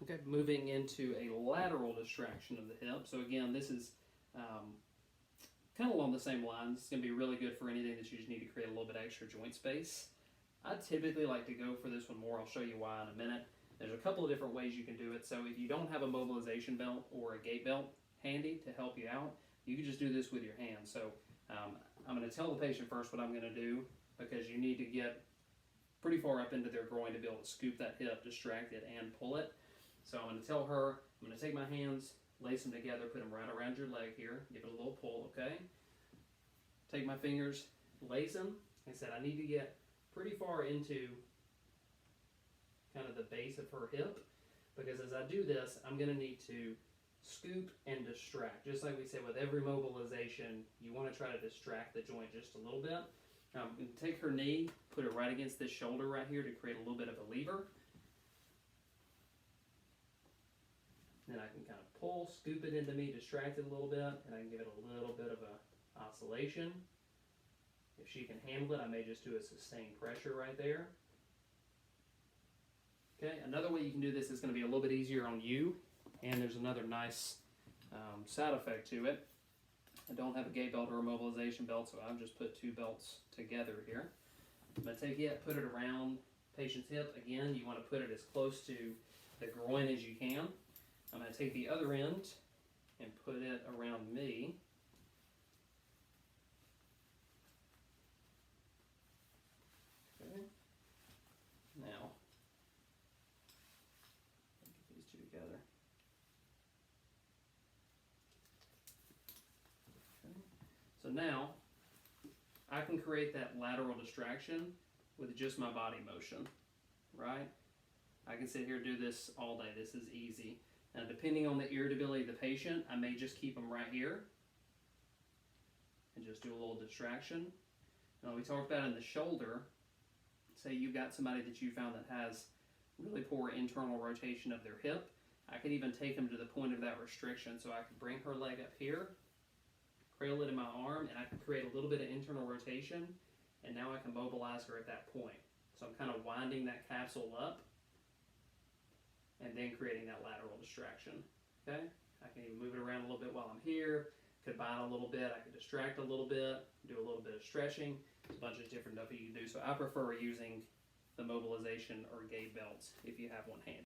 Okay, moving into a lateral distraction of the hip. So again, this is kind of along the same lines. It's going to be really good for anything that you just need to create a little bit extra joint space. I typically like to go for this one more. I'll show you why in a minute. There's a couple of different ways you can do it. So if you don't have a mobilization belt or a gait belt handy to help you out, you can just do this with your hands. So I'm going to tell the patient first what I'm going to do, because you need to get pretty far up into their groin to be able to scoop that hip, distract it, and pull it. So I'm going to tell her, I'm going to take my hands, lace them together, put them right around your leg here, give it a little pull, okay? Take my fingers, lace them. Like I said, I need to get pretty far into kind of the base of her hip, because as I do this, I'm going to need to scoop and distract. Just like we said with every mobilization, you want to try to distract the joint just a little bit. Now I'm going to take her knee, put it right against this shoulder right here to create a little bit of a lever. Then I can kind of pull, scoop it into me, distract it a little bit, and I can give it a little bit of a oscillation. If she can handle it, I may just do a sustained pressure right there. Okay, another way you can do this is going to be a little bit easier on you, and there's another nice side effect to it. I don't have a gait belt or a mobilization belt, so I've just put two belts together here. I'm going to take it, put it around patient's hip. Again, you want to put it as close to the groin as you can. I'm going to take the other end and put it around me. Okay. Now, get these two together. Okay. So now, I can create that lateral distraction with just my body motion, right? I can sit here and do this all day. This is easy. Now, depending on the irritability of the patient, I may just keep them right here and just do a little distraction. Now, we talked about in the shoulder, say you've got somebody that you found that has really poor internal rotation of their hip. I could even take them to the point of that restriction. So I could bring her leg up here, cradle it in my arm, and I can create a little bit of internal rotation, and now I can mobilize her at that point. So I'm kind of winding that capsule up and then creating that lateral distraction. Okay? I can even move it around a little bit while I'm here, could bind a little bit, I could distract a little bit, do a little bit of stretching. There's a bunch of different stuff you can do. So I prefer using the mobilization or gait belts if you have one handy.